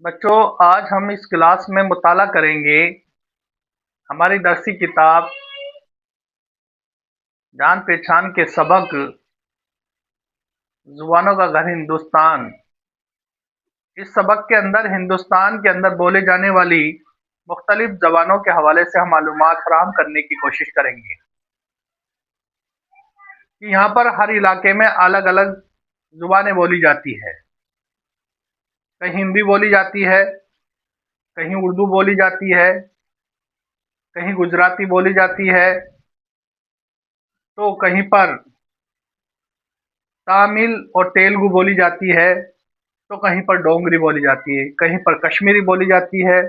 बच्चों, आज हम इस क्लास में मुताला करेंगे हमारी दरसी किताब जान पहचान के सबक जुबानों का घर हिंदुस्तान। इस सबक के अंदर हिंदुस्तान के अंदर बोले जाने वाली मुख्तलिफ ज़बानों के हवाले से हम मालूमात फराहम करने की कोशिश करेंगे कि यहाँ पर हर इलाके में अलग अलग ज़ुबानें बोली जाती है। कहीं हिंदी बोली जाती है, कहीं उर्दू बोली जाती है, कहीं गुजराती बोली जाती है, तो कहीं पर तमिल और तेलुगु बोली जाती है, तो कहीं पर डोगरी बोली जाती है, कहीं पर कश्मीरी बोली जाती है।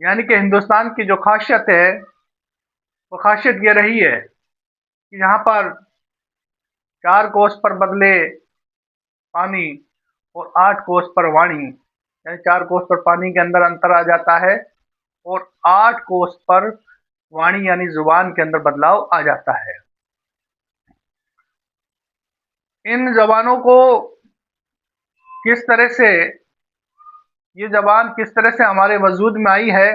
यानी कि हिंदुस्तान की जो खासियत है वो खासियत ये रही है कि यहाँ पर 4 कोस पर बदले पानी और 8 कोस पर वाणी, यानी 4 कोस पर पानी के अंदर अंतर आ जाता है और 8 कोस पर वाणी यानी जुबान के अंदर बदलाव आ जाता है। इन जबानों को किस तरह से, ये जबान किस तरह से हमारे वजूद में आई है,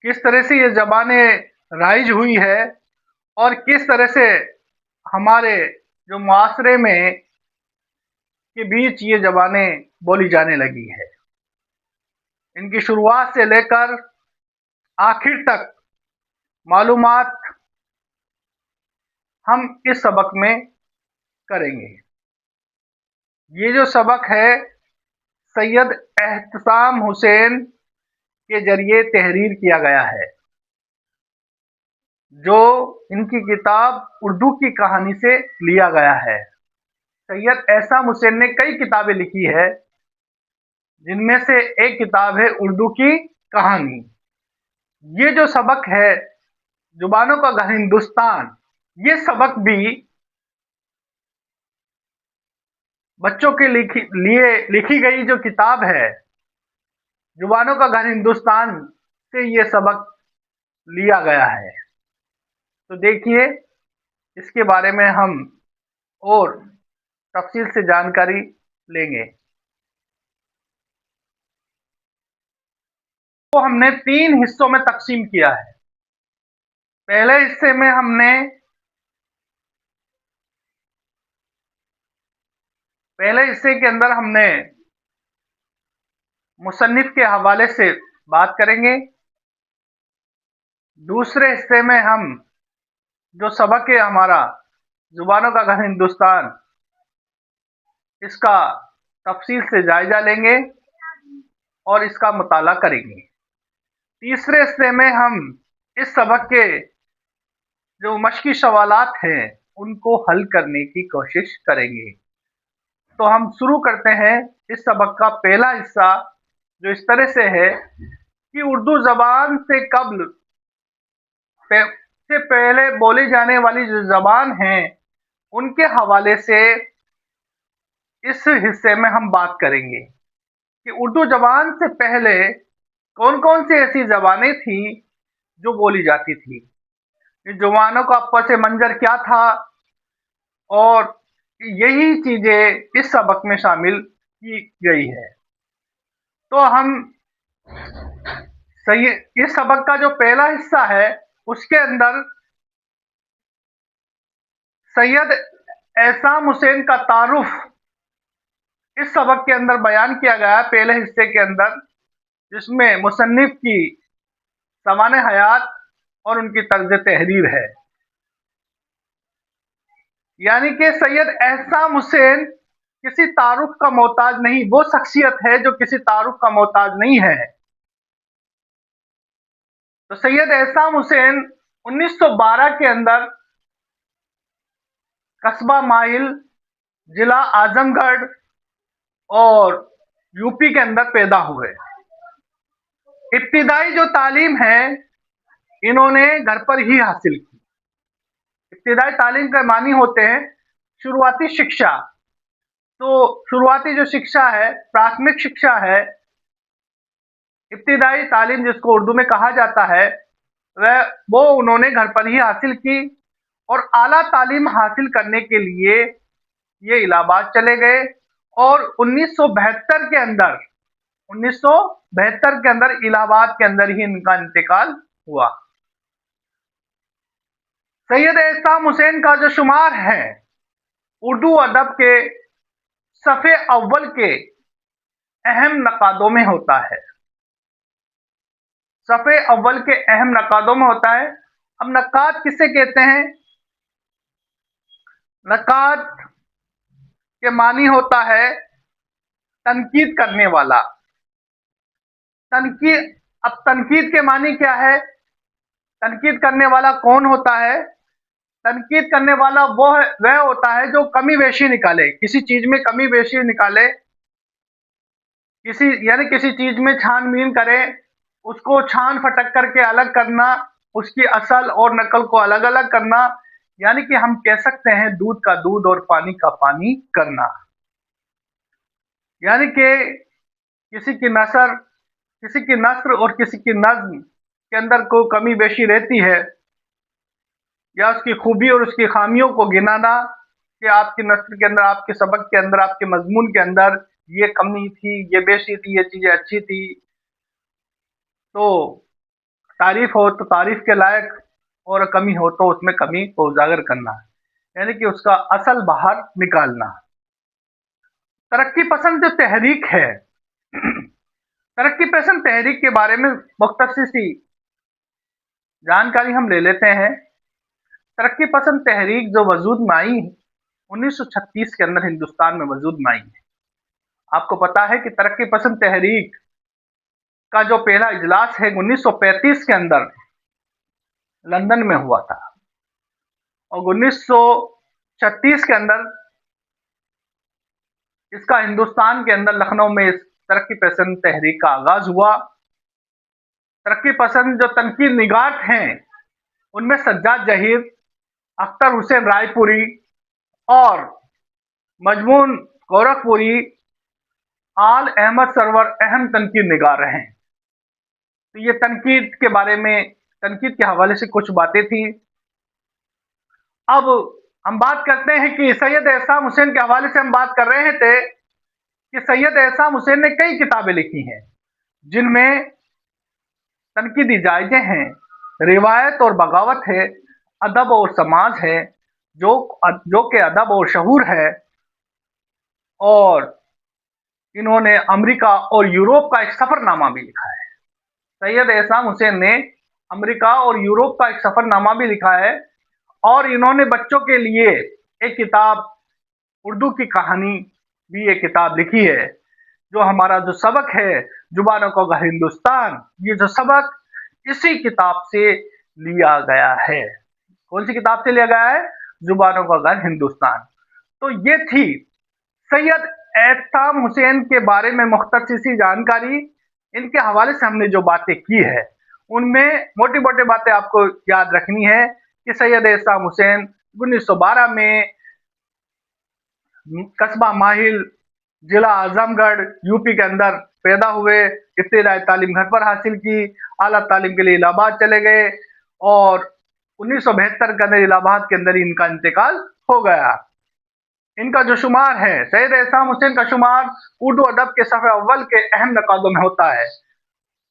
किस तरह से ये जबानें राइज हुई है और किस तरह से हमारे जो मुआशरे में के बीच ये जबानें बोली जाने लगी है, इनकी शुरुआत से लेकर आखिर तक मालूमात हम इस सबक में करेंगे। ये जो सबक है सैयद एहतसाम हुसैन के जरिए तहरीर किया गया है, जो इनकी किताब उर्दू की कहानी से लिया गया है। सैयद एहतसाम हुसैन ने कई किताबें लिखी है, जिनमें से एक किताब है उर्दू की कहानी। ये जो सबक है जुबानों का घर हिंदुस्तान, ये सबक भी बच्चों के लिए लिखी गई जो किताब है जुबानों का घर हिंदुस्तान से ये सबक लिया गया है। तो देखिए, इसके बारे में हम और तफसील से जानकारी लेंगे। तो हमने 3 हिस्सों में तकसीम किया है। पहले हिस्से में पहले हिस्से के अंदर हमने मुसन्निफ के हवाले से बात करेंगे। दूसरे हिस्से में हम जो सबक है हमारा जुबानों का घर हिंदुस्तान, इसका तफसील से जायजा लेंगे और इसका मुताला करेंगे। तीसरे हिस्से में हम इस सबक के जो मश्की सवालात हैं उनको हल करने की कोशिश करेंगे। तो हम शुरू करते हैं इस सबक का पहला हिस्सा, जो इस तरह से है कि उर्दू जबान से कब्ल से पहले बोली जाने वाली जो जबान है उनके हवाले से इस हिस्से में हम बात करेंगे कि उर्दू जबान से पहले कौन कौन सी ऐसी जबानें थी जो बोली जाती थी, इन जुबानों का आपस मंजर क्या था, और यही चीजें इस सबक में शामिल की गई है। तो हम सही, इस सबक का जो पहला हिस्सा है उसके अंदर सैयद एहतसाम हुसैन का तारुफ इस सबक के अंदर बयान किया गया है पहले हिस्से के अंदर, जिसमें मुसन्निफ की सवाने हयात और उनकी तर्ज तहरीर है। यानी कि सैयद एहतसाम हुसैन किसी तारुफ का मोहताज नहीं, वो शख्सियत है जो किसी तारुफ का मोहताज नहीं है। तो सैयद एहतसाम हुसैन 1912 के अंदर कस्बा माहिल, जिला आजमगढ़ और यूपी के अंदर पैदा हुए। इब्तिदाई जो तालीम है इन्होंने घर पर ही हासिल की। इब्तिदाई तालीम के मानी होते हैं शुरुआती शिक्षा। तो शुरुआती जो शिक्षा है, प्राथमिक शिक्षा है, इब्तिदाई तालीम जिसको उर्दू में कहा जाता है, वो उन्होंने घर पर ही हासिल की। और आला तालीम हासिल करने के लिए ये इलाहाबाद चले गए और 1972 के अंदर इलाहाबाद के अंदर ही इनका इंतकाल हुआ। सैयद एहसाम हुसैन का जो शुमार है उर्दू अदब के सफ़े अव्वल के अहम नकादों में होता है। सफ़े अव्वल के अहम नकादों में होता है। अब नकाद किसे कहते हैं? नकाद के मानी होता है तनकीद करने वाला। तनकीद अब तनकीद के मानी क्या है? तनकीद करने वाला कौन होता है? तनकीद करने वाला वह होता है जो कमी बेशी निकाले, किसी चीज में कमी बेशी निकाले, किसी चीज में छानबीन करे, उसको छान फटक करके अलग करना, उसकी असल और नकल को अलग अलग करना, यानी कि हम कह सकते हैं दूध का दूध और पानी का पानी करना। यानी कि किसी की नस्र और किसी की नज्म के अंदर कोई कमी बेशी रहती है, या उसकी खूबी और उसकी खामियों को गिनाना कि आपकी नस्र के अंदर, आपके सबक के अंदर, आपके मजमून के अंदर ये कमी थी, ये बेशी थी, ये चीजें अच्छी थी। तो तारीफ हो तो तारीफ के लायक, और कमी हो तो उसमें कमी को उजागर करना, यानी कि उसका असल बाहर निकालना। तरक्की पसंद जो तहरीक है, तरक्की पसंद तहरीक के बारे में मुख्तसर सी जानकारी हम ले लेते हैं। तरक्की पसंद तहरीक जो वजूद में आई 1936 के अंदर हिंदुस्तान में वजूद में आई है। आपको पता है कि तरक्की पसंद तहरीक का जो पहला इजलास है 1935 के अंदर लंदन में हुआ था, और 1936 के अंदर इसका हिंदुस्तान के अंदर लखनऊ में इस तरक्की पसंद तहरीक का आगाज हुआ। तरक्की पसंद जो तनकीद निगार हैं उनमें सज्जाद जहीर, अख्तर हुसैन रायपुरी और मजमून गोरखपुरी, आल अहमद सरवर अहम तनकीद निगार रहे हैं। तो ये तनकीद के बारे में, तनकीद के हवाले से कुछ बातें थी। अब हम बात करते हैं कि सैयद एहसाम हुसैन के हवाले से हम बात कर रहे थे कि सैयद एहसाम हुसैन ने कई किताबें लिखी हैं जिनमें तनकीदी जायजे हैं, रिवायत और बगावत है, अदब और समाज है, जो कि अदब और शहूर है। और इन्होंने अमेरिका और यूरोप का एक सफरनामा भी लिखा है। सैयद एहसाम हुसैन ने अमेरिका और यूरोप का एक सफरनामा भी लिखा है। और इन्होंने बच्चों के लिए एक किताब, उर्दू की कहानी भी एक किताब लिखी है। जो हमारा जो सबक है जुबानों का घर हिंदुस्तान, ये जो सबक इसी किताब से लिया गया है। कौन सी किताब से लिया गया है? जुबानों का घर हिंदुस्तान। तो ये थी सैयद एहसाम हुसैन के बारे में मुख्तसर सी जानकारी। इनके हवाले से हमने जो बातें की है उनमें मोटी मोटी बातें आपको याद रखनी है कि सैयद एहसाम हुसैन 1912 में कस्बा माहिल, जिला आजमगढ़, यूपी के अंदर पैदा हुए। इब्तिदाई तालीम घर पर हासिल की, आला तालीम के लिए इलाहाबाद चले गए, और 1972 के अंदर इलाहाबाद के अंदर इनका इंतकाल हो गया। इनका जो शुमार है, सैयद एहसाम हुसैन का शुमार उर्दू अदब के सफ़े अव्वल के अहम नकादों में होता है।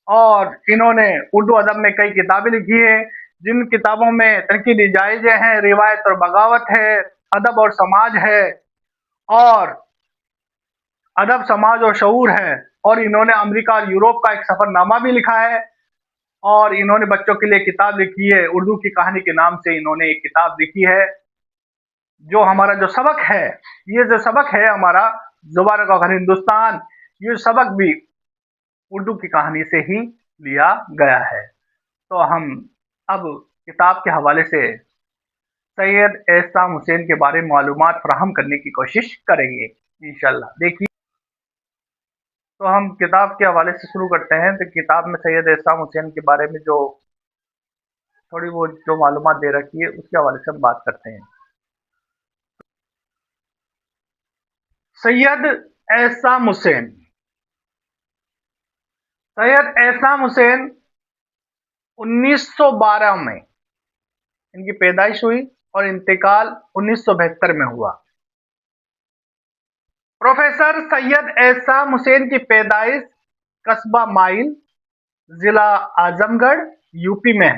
और इन्होंने उर्दू अदब में कई किताबें लिखी हैं, जिन किताबों में तनकीदी जायजे हैं, रिवायत और बगावत है, अदब और समाज है, और अदब समाज और शऊर है। और इन्होंने अमेरिका और यूरोप का एक सफरनामा भी लिखा है। और इन्होंने बच्चों के लिए किताब लिखी है, उर्दू की कहानी के नाम से इन्होंने एक किताब लिखी है। जो हमारा जो सबक है, ये जो सबक है हमारा जुबान का घर हिंदुस्तान, ये सबक भी उर्दू की कहानी से ही लिया गया है। तो हम अब किताब के हवाले से सैयद एहसाम हुसैन के बारे में मालूमात फराहम करने की कोशिश करेंगे इंशाल्लाह। देखिए, तो हम किताब के हवाले से शुरू करते हैं। तो किताब में सैयद एहसाम हुसैन के बारे में जो थोड़ी बहुत जो मालूमात दे रखी है उसके हवाले से हम बात करते हैं। सैयद एहसाम हुसैन, सैयद एहसाम हुसैन 1912 में इनकी पैदाइश हुई और इंतकाल 1972 में हुआ। प्रोफेसर सैयद एहसान हुसैन की पैदाइश कस्बा माइल, जिला आजमगढ़, यूपी में है।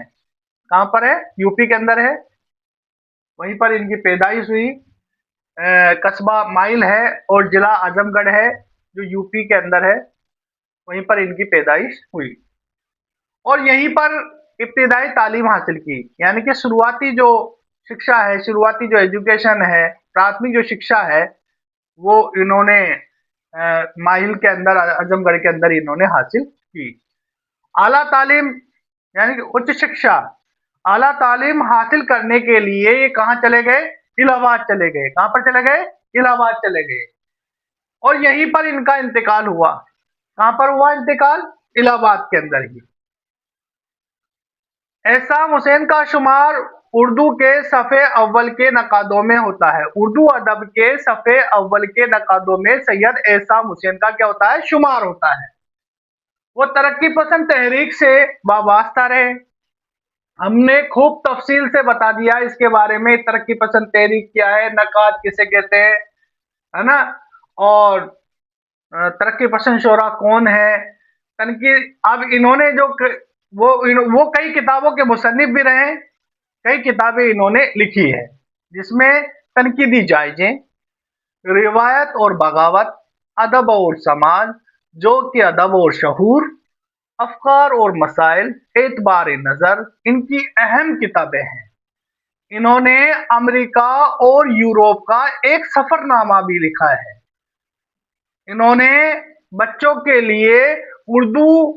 कहाँ पर है? यूपी के अंदर है। वहीं पर इनकी पैदाइश हुई। कस्बा माइल है और जिला आजमगढ़ है जो यूपी के अंदर है। वहीं पर इनकी पैदाइश हुई और यहीं पर इब्तिदाई तालीम हासिल की, यानी कि शुरुआती जो शिक्षा है, शुरुआती जो एजुकेशन है, प्राथमिक जो शिक्षा है, वो इन्होंने माहिल के अंदर, आजमगढ़ के अंदर इन्होंने हासिल की। आला तालीम यानी कि उच्च शिक्षा, आला तालीम हासिल करने के लिए ये कहाँ चले गए? इलाहाबाद चले गए। कहाँ पर चले गए? इलाहाबाद चले गए और यहीं पर इनका इंतकाल हुआ। कहाँ पर हुआ इंतकाल? इलाहाबाद के अंदर ही। एहसान हुसैन का शुमार उर्दू के सफ़े अव्वल के नकादों में होता है। उर्दू अदब के सफ़े अव्वल के नकादों में सैयद एहसान हुसैन का क्या होता है? शुमार होता है। वो तरक्की पसंद तहरीक से वाबस्ता रहे। हमने खूब तफसील से बता दिया इसके बारे में, तरक्की पसंद तहरीक क्या है, नकाद किसे कहते हैं, है ना, और तरक्की पसंद शोरा कौन है, तनकी। अब इन्होंने जो वो कई किताबों के मुसन्निफ भी रहे। कई किताबें इन्होंने लिखी है जिसमें तनकीदी जायजे, रिवायत और बगावत, अदब और समाज, जो कि अदब और शहूर, अफकार और मसाइल, एतबार नज़र इनकी अहम किताबें हैं। इन्होंने अमेरिका और यूरोप का एक सफरनामा भी लिखा है। इन्होंने बच्चों के लिए उर्दू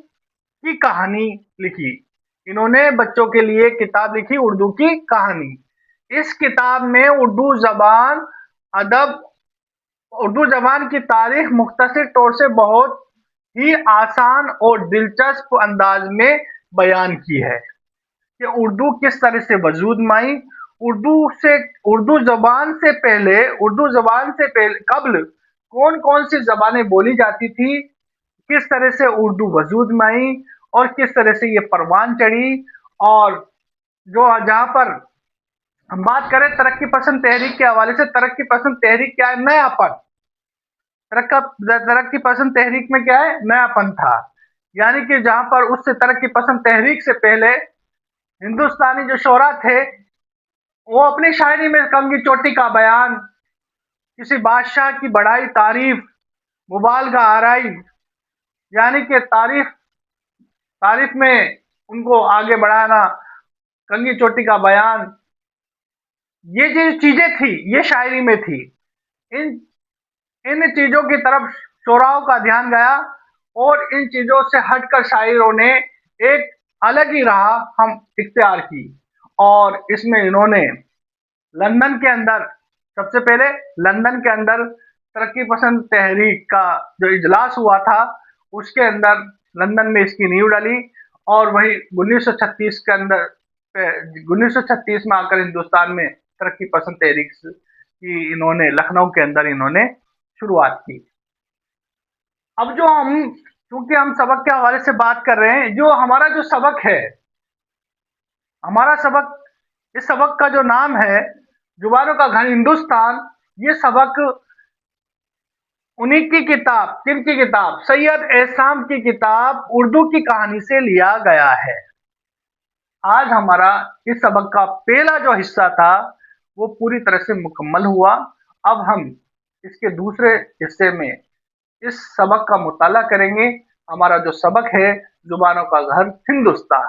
की कहानी लिखी। इन्होंने बच्चों के लिए किताब लिखी, उर्दू की कहानी। इस किताब में उर्दू जबान, अदब, उर्दू जबान की तारीख मुख्तसर तौर से बहुत ही आसान और दिलचस्प अंदाज में बयान की है कि उर्दू किस तरह से वजूद में आई। उर्दू से, उर्दू जबान से पहले, उर्दू जबान से पहले कब्ल कौन कौन सी जबानें बोली जाती थी, किस तरह से उर्दू वजूद में आई और किस तरह से ये परवान चढ़ी। और जो जहां पर हम बात करें तरक्की पसंद तहरीक के हवाले से, तरक्की पसंद तहरीक क्या है? नयापन। तरक्की पसंद तहरीक में क्या है? नयापन था। यानी कि जहां पर उससे तरक्की पसंद तहरीक से पहले हिंदुस्तानी जो शोरा थे वो अपनी शायरी में कंगी चोटी का बयान, किसी बादशाह की बढ़ाई तारीफ, मुबालगा आराई, यानी कि तारीफ तारीफ में उनको आगे बढ़ाना, कंगी चोटी का बयान, ये जो चीजें थी ये शायरी में थी। इन इन चीजों की तरफ शोराओं का ध्यान गया और इन चीजों से हटकर शायरों ने एक अलग ही राह हम इख्तियार की और इसमें इन्होंने लंदन के अंदर, सबसे पहले लंदन के अंदर तरक्की पसंद तहरीक का जो इजलास हुआ था उसके अंदर लंदन में इसकी नींव डाली और वही 1936 के अंदर, 1936 में आकर हिंदुस्तान में तरक्की पसंद तहरीक की इन्होंने लखनऊ के अंदर इन्होंने शुरुआत की। अब जो हम, क्योंकि हम सबक के हवाले से बात कर रहे हैं, जो हमारा जो सबक है, हमारा सबक, इस सबक का जो नाम है जुबानों का घर हिंदुस्तान, ये सबक उन्हीं की किताब, किनकी किताब? सैयद एहसान की किताब उर्दू की कहानी से लिया गया है। आज हमारा इस सबक का पहला जो हिस्सा था वो पूरी तरह से मुकम्मल हुआ। अब हम इसके दूसरे हिस्से में इस सबक का मुताला करेंगे। हमारा जो सबक है जुबानों का घर हिंदुस्तान।